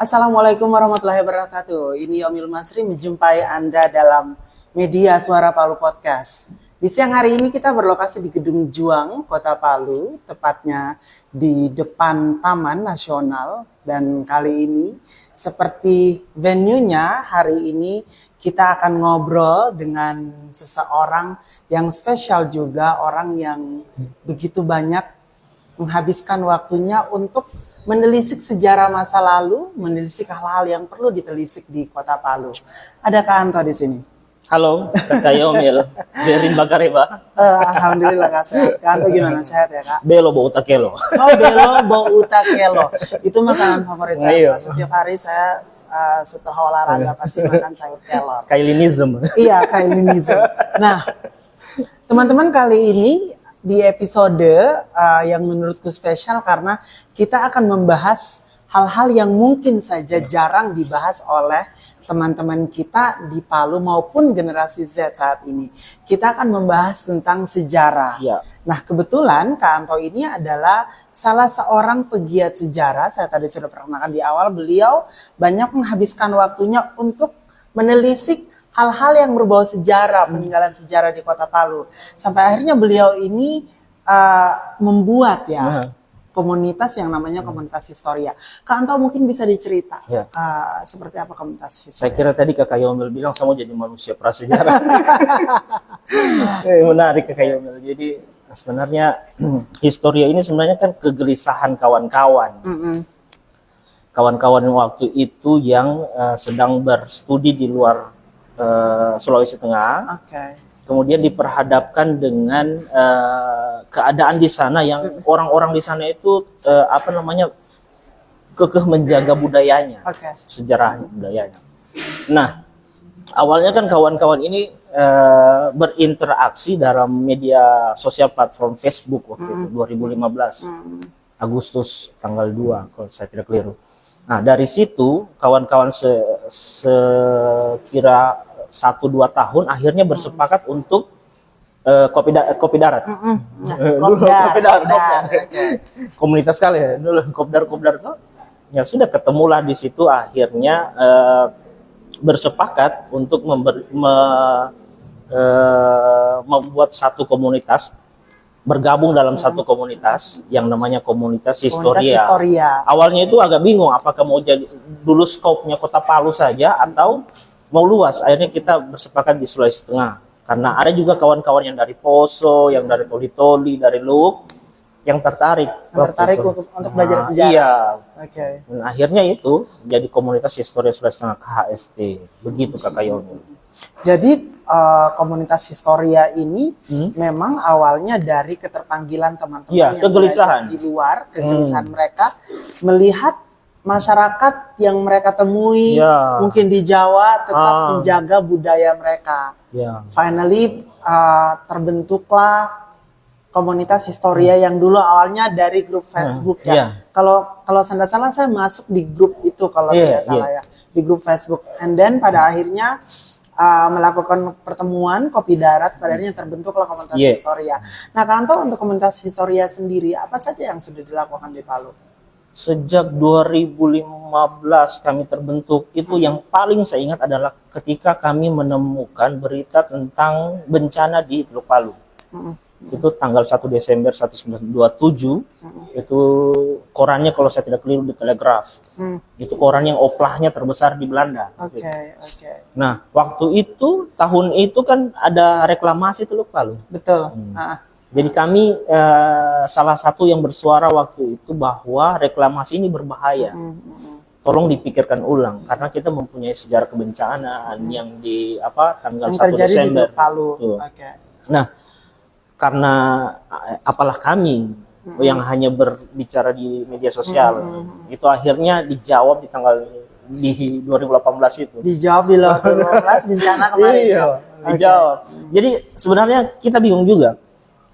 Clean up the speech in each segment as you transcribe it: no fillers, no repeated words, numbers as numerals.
Assalamualaikum warahmatullahi wabarakatuh. Ini Omil Masri menjumpai Anda dalam media Suara Palu Podcast. Di siang hari ini kita berlokasi di Gedung Juang, Kota Palu, tepatnya di depan Taman Nasional. Dan kali ini, seperti venue-nya, hari ini kita akan ngobrol dengan seseorang yang spesial juga, orang yang begitu banyak menghabiskan waktunya untuk menelisik sejarah masa lalu, menelisik hal-hal yang perlu ditelisik di Kota Palu. Ada Kak Anto di sini. Halo, Kak Yomil. Berin Bakareba. Alhamdulillah Kak sehat. Kak Anto gimana, sehat ya Kak? Belo bau takelo. Oh, belo bau utakelo. Itu makanan favorit saya. Setiap hari saya setelah olahraga pasti makan sayur kelor. Kailinism. Iya, Kailinism. Nah, teman-teman, kali ini di episode yang menurutku spesial karena kita akan membahas hal-hal yang mungkin saja jarang dibahas oleh teman-teman kita di Palu maupun generasi Z saat ini. Kita akan membahas tentang sejarah. Ya. Nah, kebetulan Kak Anto ini adalah salah seorang pegiat sejarah. Saya tadi sudah perkenalkan di awal, beliau banyak menghabiskan waktunya untuk menelisik hal-hal yang berbau sejarah, peninggalan sejarah di Kota Palu. Sampai akhirnya beliau ini membuat komunitas yang namanya komunitas Historia. Kak Anto mungkin bisa dicerita seperti apa komunitas Historia? Saya kira tadi Kak Yomil bilang saya mau jadi manusia prasejarah. Menarik Kak Yomil. Jadi sebenarnya Historia ini sebenarnya kan kegelisahan kawan-kawan. Kawan-kawan waktu itu yang sedang berstudi di luar Sulawesi Tengah, kemudian diperhadapkan dengan keadaan di sana yang orang-orang di sana itu kekeh menjaga budayanya, sejarah budayanya. Nah, awalnya kan kawan-kawan ini berinteraksi dalam media sosial platform Facebook waktu itu 2015 Agustus tanggal 2 kalau saya tidak keliru. Nah, dari situ kawan-kawan sekira 1-2 tahun akhirnya bersepakat untuk kopi darat. Kopi darat. Komunitas kali ya dulu kopdar itu ya sudah ketemulah di situ akhirnya bersepakat untuk membuat satu komunitas, bergabung dalam satu komunitas yang namanya komunitas Historia. Awalnya itu agak bingung apakah mau jadi dulu skopnya Kota Palu saja atau mau luas. Akhirnya kita bersepakat di Sulawesi Tengah karena ada juga kawan-kawan yang dari Poso, yang dari Toli-Toli, dari Luwuk yang tertarik untuk belajar sejarah. Iya. Dan akhirnya itu jadi komunitas Historia Sulawesi Tengah KHST. Begitu Kakak Yono. Jadi komunitas Historia ini memang awalnya dari keterpanggilan teman-teman yang kegelisahan di luar, kegelisahan mereka melihat masyarakat yang mereka temui mungkin di Jawa tetap menjaga budaya mereka. Finally terbentuklah komunitas Historia yang dulu awalnya dari grup Facebook Kalau saya salah saya masuk di grup itu kalau tidak salah di grup Facebook. And then pada akhirnya melakukan pertemuan kopi darat, pada akhirnya terbentuklah komunitas Historia. Nah, Kak Anto, untuk komunitas Historia sendiri apa saja yang sudah dilakukan di Palu? Sejak 2015 kami terbentuk, itu yang paling saya ingat adalah ketika kami menemukan berita tentang bencana di Teluk Palu. Itu tanggal 1 Desember 1927, itu korannya kalau saya tidak keliru di Telegraph. Itu koran yang oplahnya terbesar di Belanda. Nah, waktu itu, tahun itu kan ada reklamasi Teluk Palu. Betul. Jadi kami salah satu yang bersuara waktu itu bahwa reklamasi ini berbahaya. Tolong dipikirkan ulang karena kita mempunyai sejarah kebencanaan yang di tanggal 1 Desember. Di Palu. Nah, karena apalah kami yang hanya berbicara di media sosial, itu akhirnya dijawab di 2018 itu. Dijawab di 2018 bencana kemarin. Dijawab. Jadi sebenarnya kita bingung juga.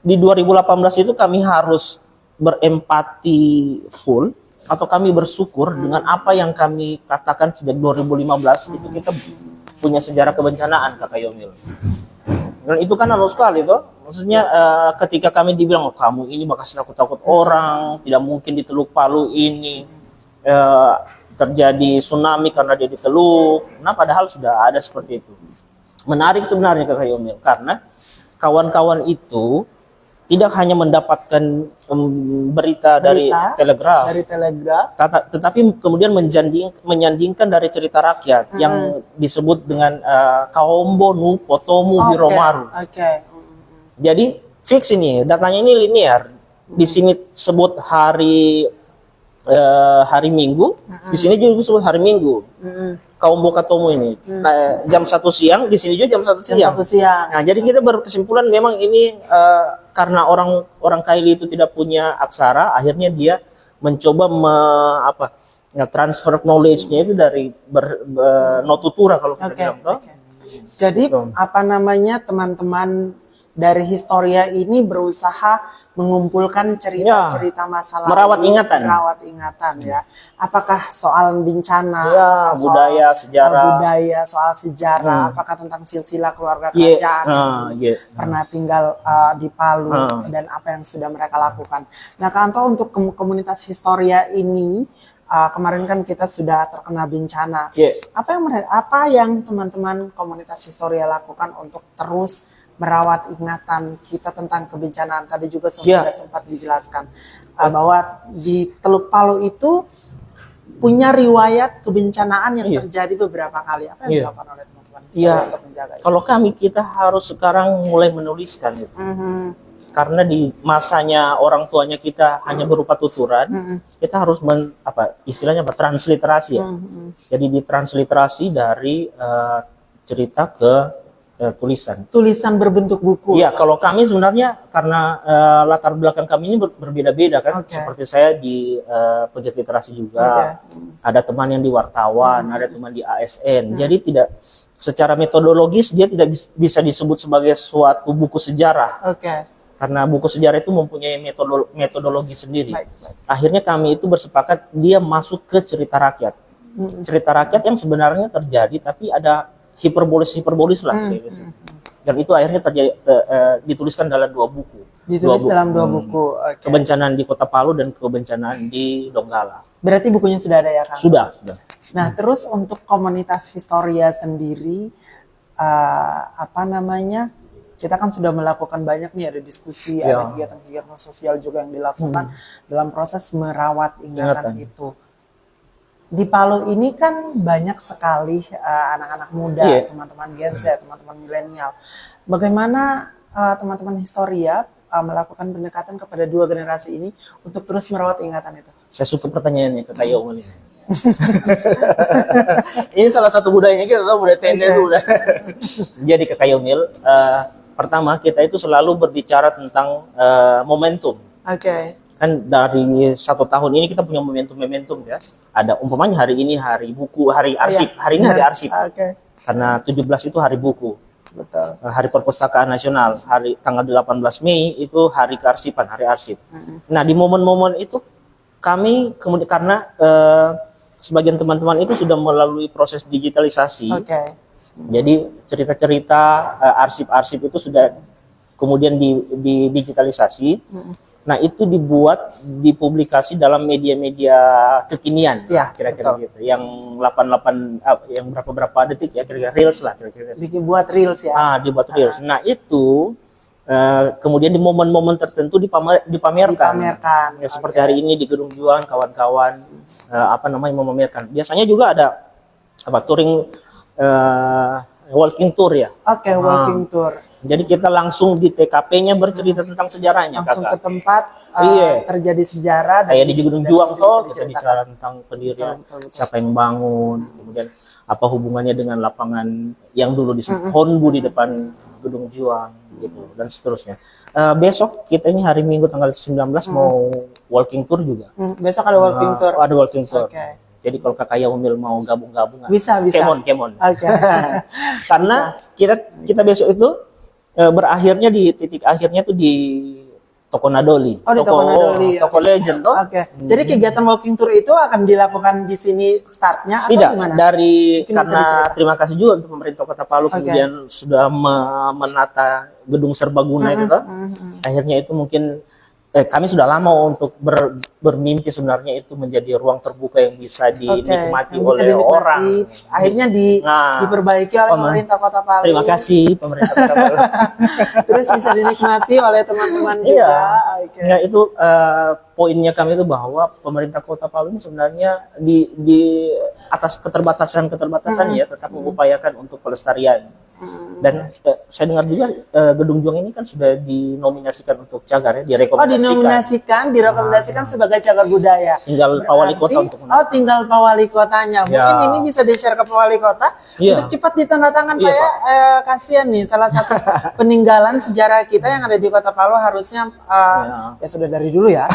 Di 2018 itu kami harus berempati full atau kami bersyukur dengan apa yang kami katakan sejak 2015 itu kita punya sejarah kebencanaan Kakak Yomil. Dan itu kan halus sekali tuh. Maksudnya ketika kami dibilang kamu ini bakal takut-takut orang, tidak mungkin di Teluk Palu ini terjadi tsunami karena dia di Teluk. Nah, padahal sudah ada seperti itu. Menarik sebenarnya Kakak Yomil, karena kawan-kawan itu tidak hanya mendapatkan berita dari Telegraph, tetapi kemudian menyandingkan dari cerita rakyat yang disebut dengan Kaombo Nu Potomu Biromaru. Jadi fix ini, datanya ini linear. Di sini sebut hari Minggu, di sini juga disebut hari Minggu. Kaombo Katomu ini jam 1 siang, di sini juga jam 1 siang. Nah, jadi kita berkesimpulan memang ini karena orang Kaili itu tidak punya aksara, akhirnya dia mencoba transfer knowledge-nya itu dari notutura kalau kita bilang toh. Jadi apa namanya, teman-teman dari Historia ini berusaha mengumpulkan cerita-cerita masa lalu, merawat ingatan ya. Apakah soal bencana, budaya, soal sejarah, apakah tentang silsilah keluarga kerajaan pernah tinggal di Palu dan apa yang sudah mereka lakukan. Nah, Kanto, untuk komunitas Historia ini kemarin kan kita sudah terkena bencana. Apa yang teman-teman komunitas Historia lakukan untuk terus merawat ingatan kita tentang kebencanaan? Tadi juga sudah sempat dijelaskan bahwa di Teluk Palu itu punya riwayat kebencanaan yang terjadi beberapa kali. Apa yang dilakukan oleh teman-teman untuk menjaga itu? Kalau kita harus sekarang mulai menuliskan itu. Karena di masanya orang tuanya kita hanya berupa tuturan, kita harus istilahnya transliterasi ya. Jadi ditransliterasi dari cerita ke tulisan berbentuk buku. Iya, kalau kami sebenarnya karena latar belakang kami ini berbeda-beda kan. Seperti saya di pegiat literasi juga, ada teman yang di wartawan, ada teman di ASN. Jadi tidak secara metodologis dia tidak bisa disebut sebagai suatu buku sejarah. Karena buku sejarah itu mempunyai metodologi sendiri. Akhirnya kami itu bersepakat dia masuk ke cerita rakyat. Cerita rakyat yang sebenarnya terjadi tapi ada hiperbolis lah. Dan itu akhirnya dituliskan dalam 2 buku. Dalam 2 buku. Kebencanaan di Kota Palu dan kebencanaan di Donggala. Berarti bukunya sudah ada ya, Kang? Sudah. Nah, terus untuk komunitas Historia sendiri, kita kan sudah melakukan banyak nih, ada diskusi, ada kegiatan-kegiatan sosial juga yang dilakukan dalam proses merawat ingatan itu. Di Palu ini kan banyak sekali anak-anak muda, teman-teman Gen Z, teman-teman milenial. Bagaimana teman-teman Historia melakukan pendekatan kepada 2 generasi ini untuk terus merawat ingatan itu? Saya suka pertanyaannya ke Kak Yomil ini. Ini salah satu budayanya kita, budaya tenda itu. Jadi ke Kak Yomil, pertama kita itu selalu berbicara tentang momentum. Kan dari 1 tahun ini kita punya momentum ya. Ada umpamanya hari ini hari buku, hari arsip. Hari ini hari arsip. Karena 17 itu hari buku. Betul. Hari Perpustakaan Nasional, hari tanggal 18 Mei itu hari kearsipan, hari arsip. Nah, di momen-momen itu kami kemudian karena sebagian teman-teman itu sudah melalui proses digitalisasi. Jadi cerita-cerita arsip-arsip itu sudah kemudian didigitalisasi. Nah, itu dipublikasi dalam media-media kekinian, kira-kira gitu. Yang 88, yang berapa detik ya, kira-kira reels lah, kira-kira. Dibuat reels ya? Dibuat reels. Nah, itu kemudian di momen-momen tertentu dipamerkan. Ya, seperti hari ini di Gedung Juang, kawan-kawan memamerkan. Biasanya juga ada touring, walking tour ya. Walking tour. Jadi kita langsung di TKP-nya bercerita tentang sejarahnya, langsung Kakak. ke tempat terjadi sejarah. Kayak di Gedung Juang kita bicara tentang pendirian, siapa yang bangun, kemudian apa hubungannya dengan lapangan yang dulu disebut Honbu di depan Gedung Juang, gitu, dan seterusnya. Besok kita ini hari Minggu tanggal 19 mau walking tour juga. Besok ada walking tour. Ada walking tour. Jadi kalau Kakak Yomil mau gabung-gabung, bisa. Kemon. Karena kita besok itu berakhirnya di titik akhirnya tuh di Toko Nadoli. Di Toko Nadoli. Toko Legend toh. Jadi kegiatan walking tour itu akan dilakukan di sini startnya atau tidak, gimana? Karena terima kasih juga untuk pemerintah Kota Palu kemudian sudah menata gedung serbaguna itu toh. Akhirnya itu mungkin kami sudah lama untuk bermimpi sebenarnya itu menjadi ruang terbuka yang bisa dinikmati yang bisa oleh dinikmati. orang. Akhirnya diperbaiki oleh pemerintah Kota Palu. Terima kasih pemerintah Kota Palu. Terus bisa dinikmati oleh teman-teman juga. Iya. Oke. Ya, itu poinnya kami itu bahwa pemerintah Kota Palu ini sebenarnya di atas keterbatasan ya tetap mengupayakan untuk pelestarian. Dan saya dengar juga Gedung Juang ini kan sudah dinominasikan untuk cagar ya, direkomendasikan sebagai cagar budaya. Tinggal Pak Wali Kota untuk tinggal Pak Wali Kotanya. Mungkin ini bisa di-share ke Pak Wali Kota untuk cepat ditandatangan. Kasihan nih salah satu peninggalan sejarah kita yang ada di Kota Palu harusnya ya sudah dari dulu ya.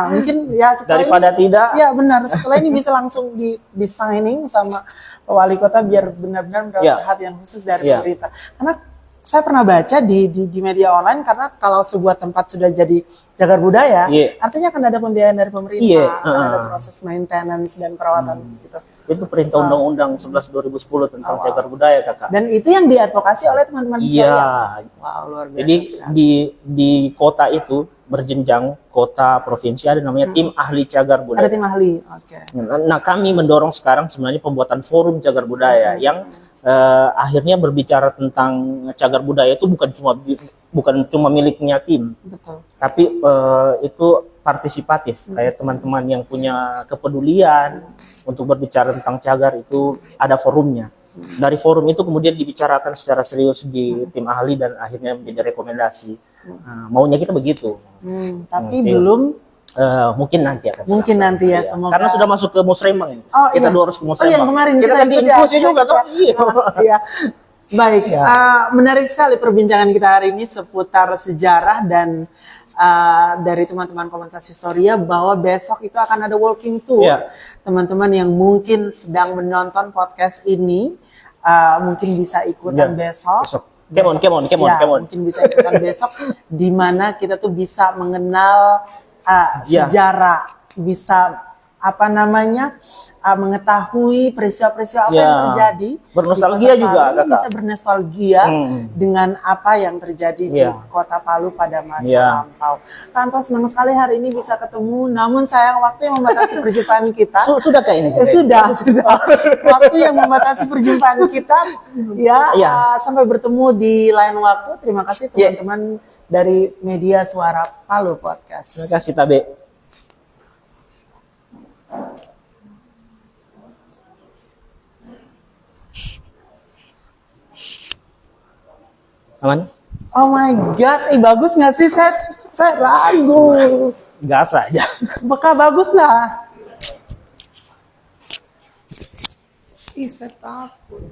Mungkin ya daripada tidak. Ya benar, setelah ini bisa langsung di signing sama Pak Wali Kota biar benar-benar mendapat perhatian khusus dari pemerintah. Karena saya pernah baca di media online, karena kalau sebuah tempat sudah jadi cagar budaya, artinya akan ada pembiayaan dari pemerintah, akan ada proses maintenance dan perawatan gitu. Itu perintah Undang-Undang 11 2010 tentang cagar budaya, Kakak. Dan itu yang diadvokasi oleh teman-teman sekalian. Wow, luar biasa. Jadi di kota itu berjenjang, kota, provinsi, ada namanya tim ahli cagar budaya. Ada tim ahli. Oke. Nah, kami mendorong sekarang sebenarnya pembuatan forum cagar budaya yang akhirnya berbicara tentang cagar budaya itu bukan cuma miliknya tim. Betul. Tapi itu partisipatif, kayak teman-teman yang punya kepedulian untuk berbicara tentang cagar itu ada forumnya. Dari forum itu kemudian dibicarakan secara serius di tim ahli dan akhirnya menjadi rekomendasi. Maunya kita begitu. Tapi belum. Mungkin nanti akan. Mungkin nanti ya, semoga. Karena sudah masuk ke Musrembang ini. Kita harus ke Musrembang. Yang kemarin kita kan diinfus juga toh. Iya. Baik. Menarik sekali perbincangan kita hari ini seputar sejarah dan dari teman-teman komunitas Historia bahwa besok itu akan ada walking tour. Teman-teman yang mungkin sedang menonton podcast ini mungkin bisa ikutan besok. Mungkin bisa ikutan besok, di mana kita tuh bisa mengenal sejarah, bisa mengetahui peristiwa-peristiwa apa yang terjadi. Bernostalgia juga, Kakak. Bisa bernostalgia dengan apa yang terjadi di Kota Palu pada masa lampau. Kantor senang sekali hari ini bisa ketemu, namun sayang waktu yang membatasi perjumpaan kita. Sudah kayak ini? Sudah. Waktu yang membatasi perjumpaan kita. Sampai bertemu di lain waktu. Terima kasih teman-teman dari media Suara Palu Podcast. Terima kasih, Tabe. Aman? Oh my god, bagus nggak sih? Saya ragu. Gas aja. Apakah bagus lah? Saya takut.